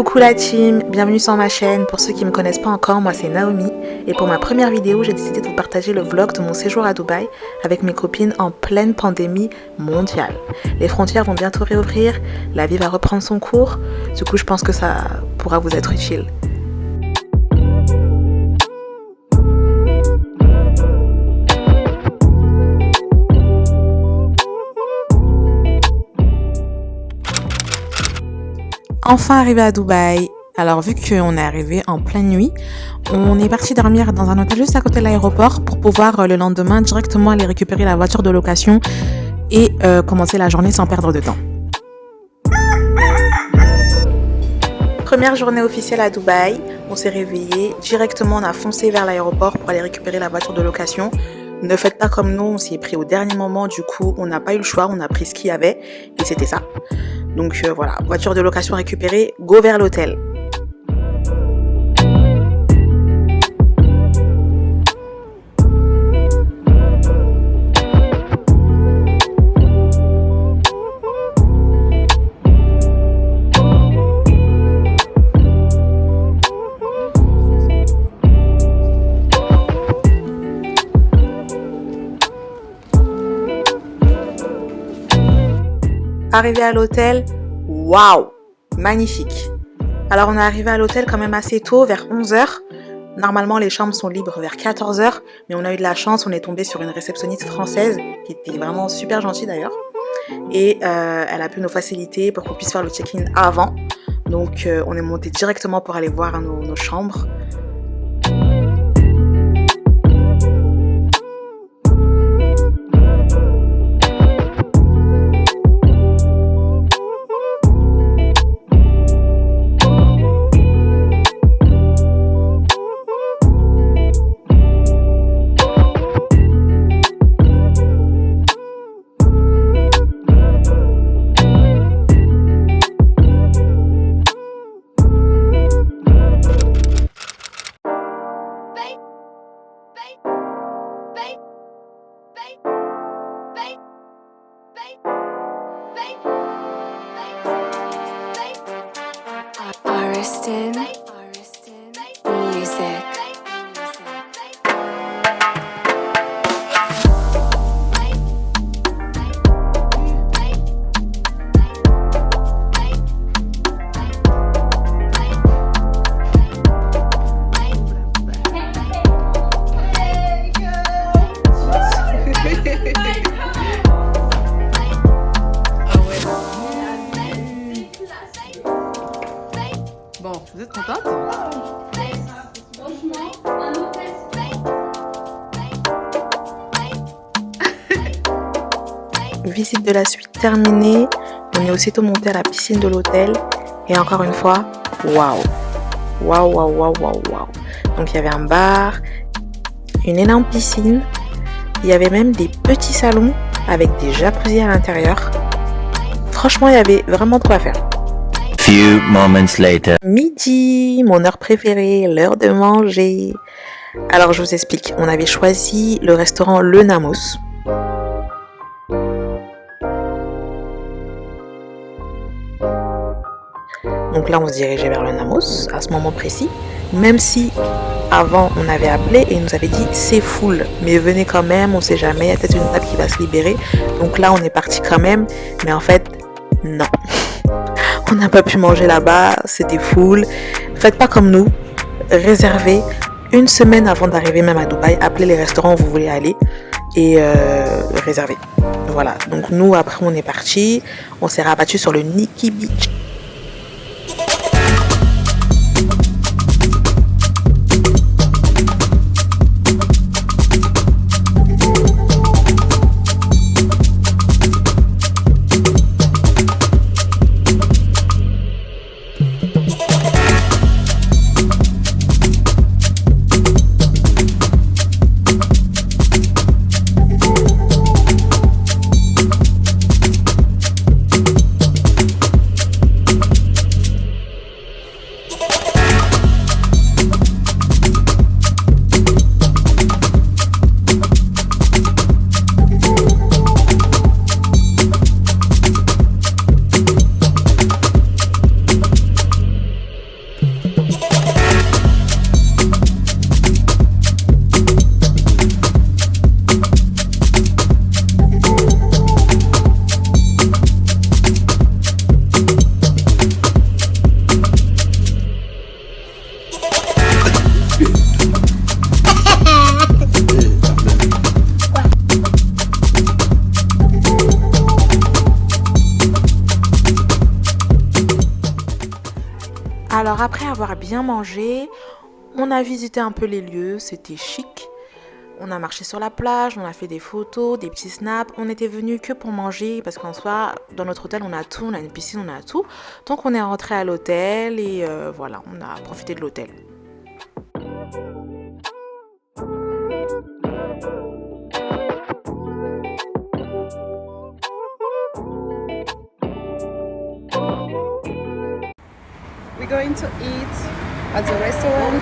Coucou la team, bienvenue sur ma chaîne. Pour ceux qui ne me connaissent pas encore, moi c'est Naomi. Et pour ma première vidéo, j'ai décidé de vous partager le vlog de mon séjour à Dubaï avec mes copines en pleine pandémie mondiale. Les frontières vont bientôt réouvrir, la vie va reprendre son cours. Du coup, je pense que ça pourra vous être utile. Enfin arrivé à Dubaï. Alors vu qu'on est arrivé en pleine nuit, on est parti dormir dans un hôtel juste à côté de l'aéroport pour pouvoir le lendemain directement aller récupérer la voiture de location et commencer la journée sans perdre de temps. Première journée officielle à Dubaï, on s'est réveillé, directement on a foncé vers l'aéroport pour aller récupérer la voiture de location. Ne faites pas comme nous, on s'y est pris au dernier moment, du coup on n'a pas eu le choix, on a pris ce qu'il y avait et c'était ça. Donc voilà, voiture de location récupérée, go vers l'hôtel. Arrivé à l'hôtel, waouh, magnifique. Alors on est arrivé à l'hôtel quand même assez tôt, vers 11h. Normalement les chambres sont libres vers 14h, mais on a eu de la chance, on est tombé sur une réceptionniste française qui était vraiment super gentille d'ailleurs. Et elle a pu nous faciliter pour qu'on puisse faire le check-in avant. Donc on est monté directement pour aller voir nos chambres. Ariston Music. Bon, vous êtes contente? Visite de la suite terminée, on est aussitôt monté à la piscine de l'hôtel et encore une fois, waouh, waouh, waouh, waouh, waouh, waouh. Donc il y avait un bar, une énorme piscine, il y avait même des petits salons avec des jacuzzis à l'intérieur. Franchement, il y avait vraiment de quoi faire. Few moments later. Midi, mon heure préférée, l'heure de manger. Alors je vous explique, on avait choisi le restaurant Le Namos. Donc là on se dirigeait vers Le Namos à ce moment précis, même si avant on avait appelé et il nous avait dit c'est full, mais venez quand même, on sait jamais, il y a peut-être une table qui va se libérer. Donc là on est parti quand même, mais en fait non. On n'a pas pu manger là-bas, c'était full. Faites pas comme nous, réservez une semaine avant d'arriver même à Dubaï, appelez les restaurants où vous voulez aller et réservez. Voilà, donc nous après on est parti, on s'est rabattu sur le Nikki Beach. Alors après avoir bien mangé, on a visité un peu les lieux, c'était chic. On a marché sur la plage, on a fait des photos, des petits snaps. On était venu que pour manger parce qu'en soi, dans notre hôtel, on a tout, on a une piscine, on a tout. Donc on est rentré à l'hôtel et voilà, on a profité de l'hôtel. We're going to eat at the restaurant.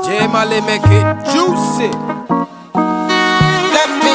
J Mali make it juicy. Let me.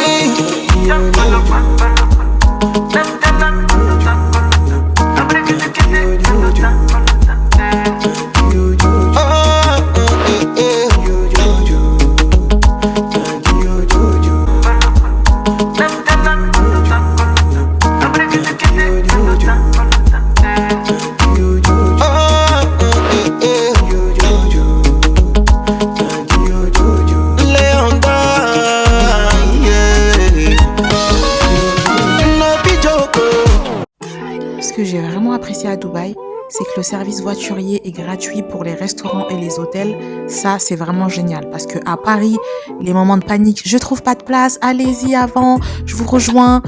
Ce que j'ai vraiment apprécié à Dubaï, c'est que le service voiturier est gratuit pour les restaurants et les hôtels. Ça, c'est vraiment génial parce que à Paris, les moments de panique, je trouve pas de place, allez-y avant, je vous rejoins.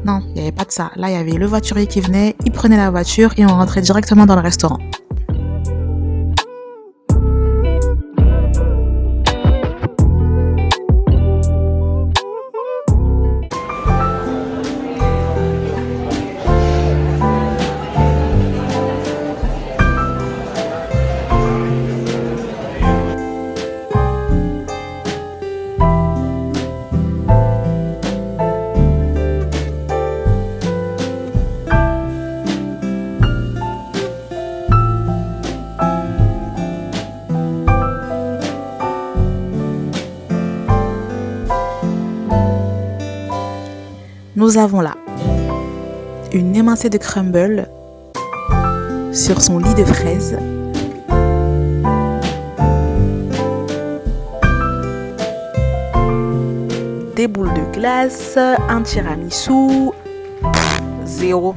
Non, il n'y avait pas de ça. Là, il y avait le voiturier qui venait, il prenait la voiture et on rentrait directement dans le restaurant. Nous avons là une émincée de crumble sur son lit de fraises, des boules de glace, un tiramisu, 0.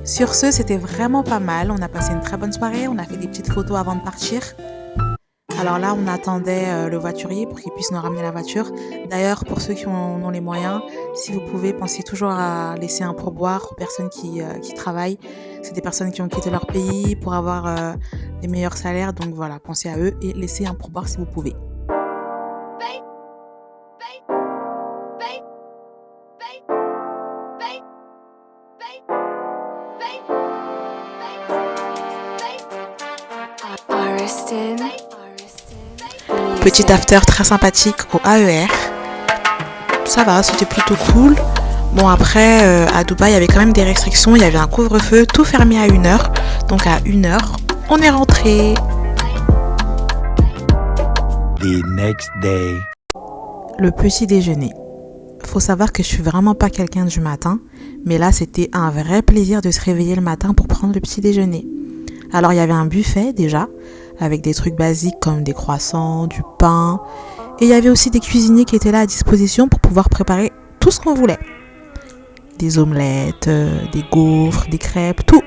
Sur ce, c'était vraiment pas mal. On a passé une très bonne soirée, on a fait des petites photos avant de partir. Alors là, on attendait le voiturier pour qu'il puisse nous ramener la voiture. D'ailleurs, pour ceux qui en ont les moyens, si vous pouvez, pensez toujours à laisser un pourboire aux personnes qui travaillent. C'est des personnes qui ont quitté leur pays pour avoir des meilleurs salaires. Donc voilà, pensez à eux et laissez un pourboire si vous pouvez. Ariston. Petit after très sympathique au AER. Ça va, c'était plutôt cool. Bon après, à Dubaï, il y avait quand même des restrictions. Il y avait un couvre-feu, tout fermé à 1h. Donc à 1h, on est rentré. The next day. Le petit déjeuner. Faut savoir que je suis vraiment pas quelqu'un du matin. Mais là, c'était un vrai plaisir de se réveiller le matin pour prendre le petit déjeuner. Alors il y avait un buffet déjà, avec des trucs basiques comme des croissants, du pain. Et il y avait aussi des cuisiniers qui étaient là à disposition pour pouvoir préparer tout ce qu'on voulait. Des omelettes, des gaufres, des crêpes, tout.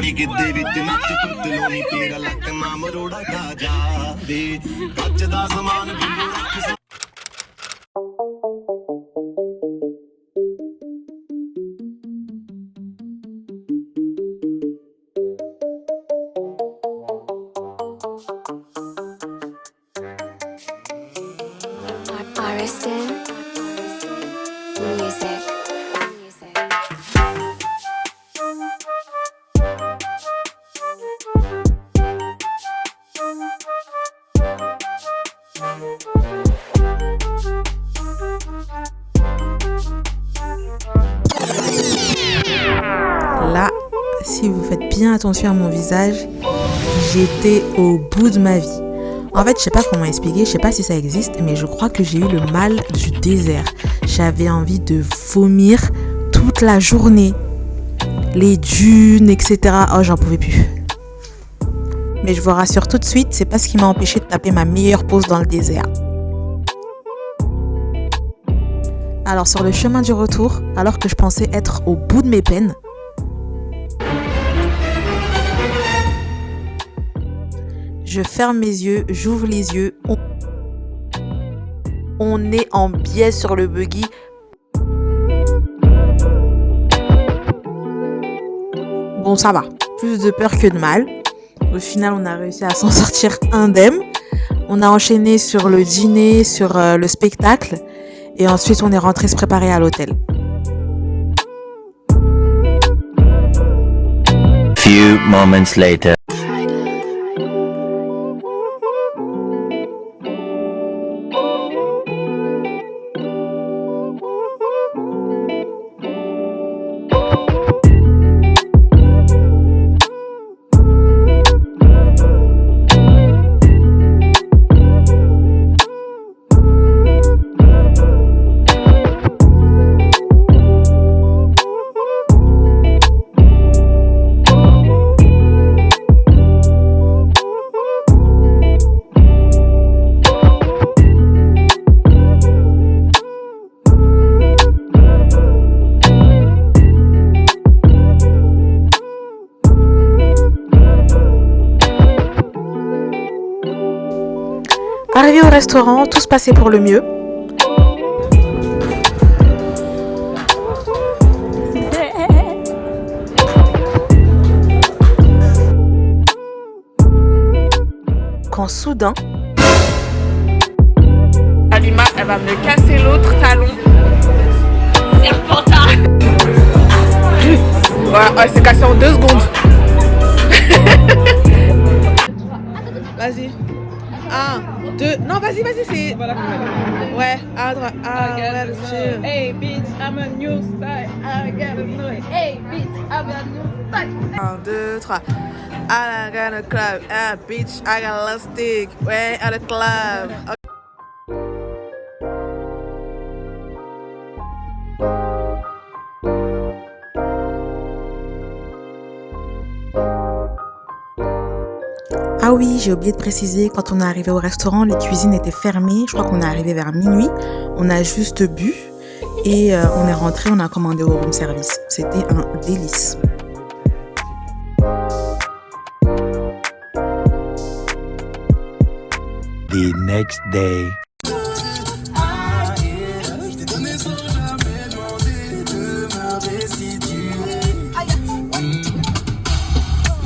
ਬੜੀ ਗਿੱਦੇ ਵਿੱਚ ਨੱਚ ਪਤਲੋਨੀ ਤੇਰਾ ਲੱਕ ਨਾ ਮਰੋੜਾ ਖਾ ਜਾ ਦੇ ਕੱਚ ਦਾ ਸਮਾਨ ਬਿੰਦੂ ਰੱਖ Ariston Music. Là, si vous faites bien attention à mon visage, j'étais au bout de ma vie. En fait, je sais pas comment expliquer, je sais pas si ça existe, mais je crois que j'ai eu le mal du désert. J'avais envie de vomir toute la journée. Les dunes, etc. Oh, j'en pouvais plus. Mais je vous rassure tout de suite, c'est pas ce qui m'a empêché de taper ma meilleure pause dans le désert. Alors, sur le chemin du retour, alors que je pensais être au bout de mes peines, je ferme mes yeux, j'ouvre les yeux. On est en biais sur le buggy. Bon, ça va. Plus de peur que de mal. Au final, on a réussi à s'en sortir indemne. On a enchaîné sur le dîner, sur le spectacle. Et ensuite, on est rentré se préparer à l'hôtel. Few moments later. Arrivé au restaurant, tout se passait pour le mieux. Quand soudain, Alima, elle va me casser l'autre talon. Serpentard. Ouais, elle s'est cassée en 2 secondes. Vas-y. 1, 2. Non, vas-y, c'est. Ouais, à droite. Hey, bitch, I'm a new style. I gotta know it. Hey, bitch, I'm a new style. 1, 2, 3. I got a club. Ah, bitch, I got a stick. Ouais, à la club. Okay. Ah oui, j'ai oublié de préciser, quand on est arrivé au restaurant, les cuisines étaient fermées. Je crois qu'on est arrivé vers minuit. On a juste bu et on est rentré, on a commandé au room service. C'était un délice. The next day.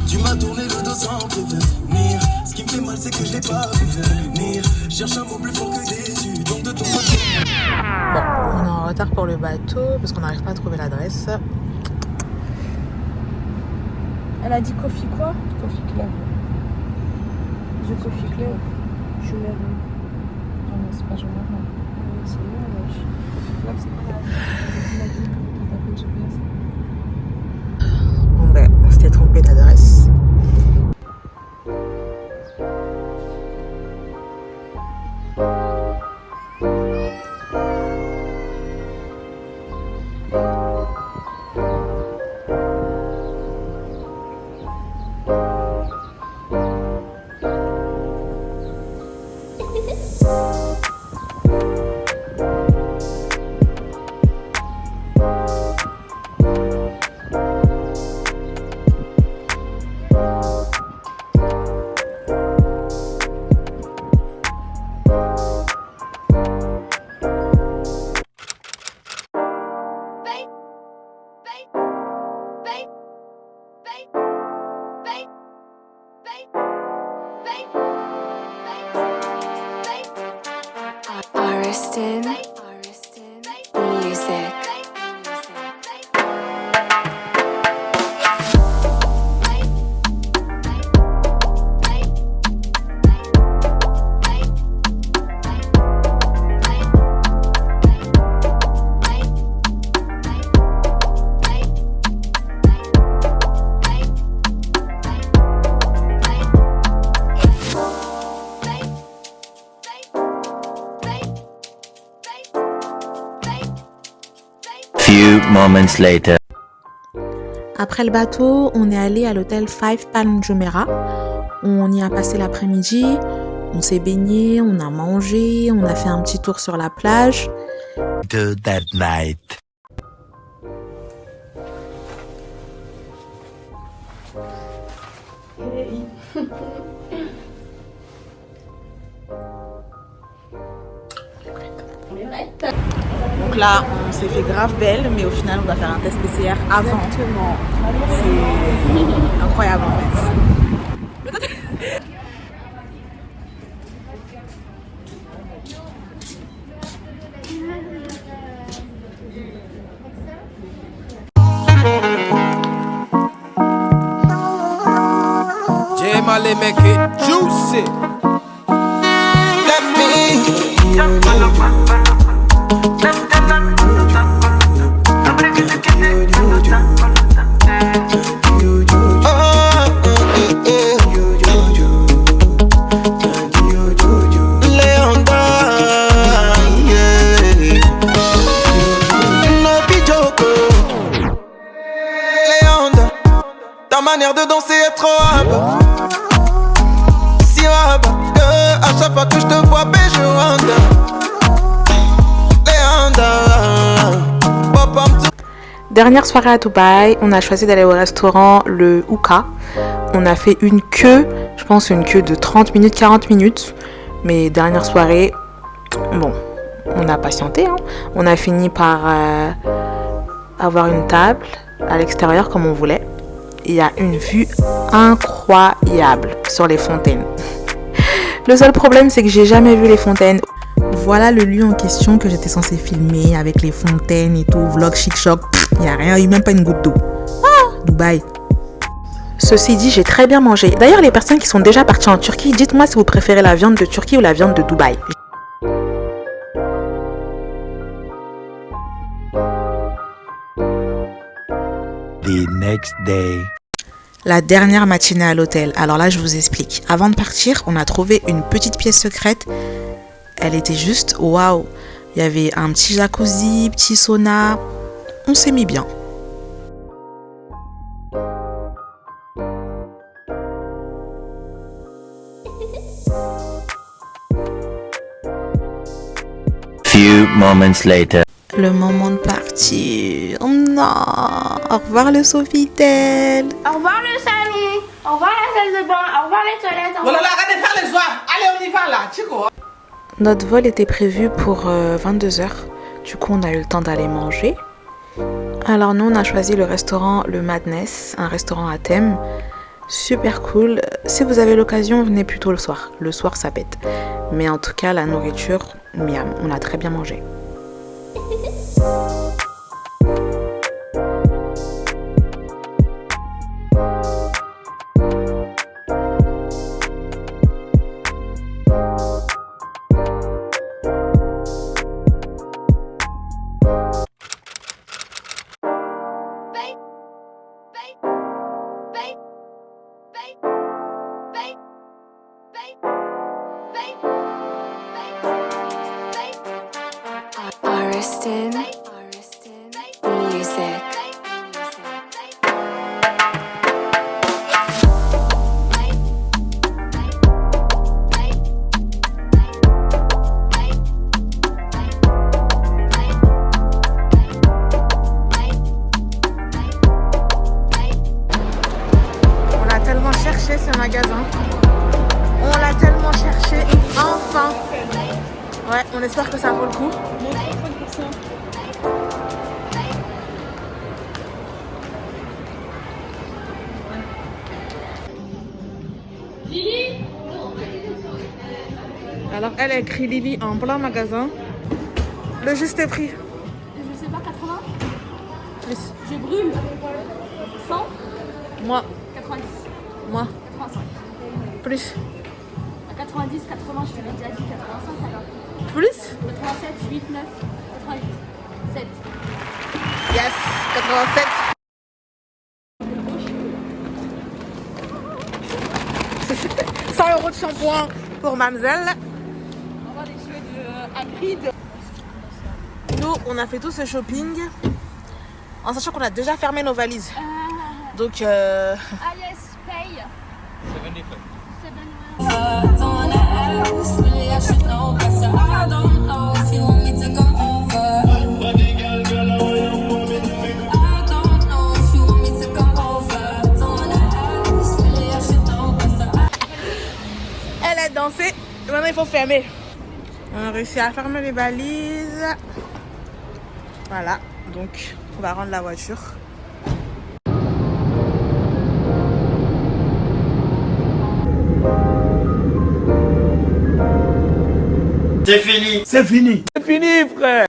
Tu m'as tourné le dos sans prévenir. Ce qui me fait mal, c'est que je l'ai pas vu venir. Cherche un mot plus fort que déçu. Donc de ton côté. Bon, on est en retard pour le bateau parce qu'on n'arrive pas à trouver l'adresse. Elle a dit Coffee quoi? Coffee Club. The Coffee Club. Je lève. Non, mais c'est pas genre non. C'est moi, wesh. Coffee Club, c'est quoi la Bon ben, on s'était trompé d'adresse. moments later. Après le bateau, on est allé à l'hôtel Five Palm Jumeirah. On y a passé l'après-midi, on s'est baigné, on a mangé, on a fait un petit tour sur la plage. To that night. Donc là, on s'est fait grave belle, mais au final, on va faire un test PCR avant. C'est incroyable en fait. J Mali make it juicy. Let me. Ta manière de danser est trop hab. Si hab que à chaque fois que je te vois, ben je wonder. Dernière soirée à Dubaï, on a choisi d'aller au restaurant le Hookah. On a fait une queue, je pense une queue de 30 minutes, 40 minutes. Mais dernière soirée, bon, on a patienté. Hein. On a fini par avoir une table à l'extérieur comme on voulait. Il y a une vue incroyable sur les fontaines. Le seul problème, c'est que j'ai jamais vu les fontaines. Voilà le lieu en question que j'étais censée filmer avec les fontaines et tout, vlog chic-choc. Il n'y a rien, il n'y a même pas une goutte d'eau. Ah, Dubaï. Ceci dit, j'ai très bien mangé. D'ailleurs, les personnes qui sont déjà parties en Turquie, dites-moi si vous préférez la viande de Turquie ou la viande de Dubaï. The next day. La dernière matinée à l'hôtel. Alors là, je vous explique. Avant de partir, on a trouvé une petite pièce secrète. Elle était juste waouh. Il y avait un petit jacuzzi, petit sauna. On s'est mis bien. Few moments later. Le moment de partir. Oh non. Au revoir le Sofitel. Au revoir le salon. Au revoir la salle de bain. Au revoir les toilettes. Au revoir... Arrêtez de faire les soirs. Allez, on y va là, Chico. Notre vol était prévu pour 22h. Du coup, on a eu le temps d'aller manger. Alors nous, on a choisi le restaurant Le Madness, un restaurant à thème. Super cool. Si vous avez l'occasion, venez plutôt le soir. Le soir, ça pète. Mais en tout cas, la nourriture, miam. On a très bien mangé. Ariston Music. On l'a tellement cherché ce magasin. On l'a tellement cherché. Enfin. Ouais, on espère que ça vaut le coup. Alors elle a écrit Lily en plein magasin. Le juste prix. Je sais pas, 80. Plus. Je brûle. 100. Moi. 90. Moi. 85. Plus. À 90, 80, je t'avais déjà dit 85 alors. Plus. 87, 8, 9, 88, 7. Yes. 87. C'est 100 € de shampoing pour mademoiselle. On va voir les cheveux de Hagrid. Nous, on a fait tout ce shopping en sachant qu'on a déjà fermé nos valises. Donc, Ah yes, paye. 7. Elle a dansé. Maintenant, il faut fermer. On a réussi à fermer les valises. Voilà. Donc, on va rendre la voiture. C'est fini. C'est fini. C'est fini, frère.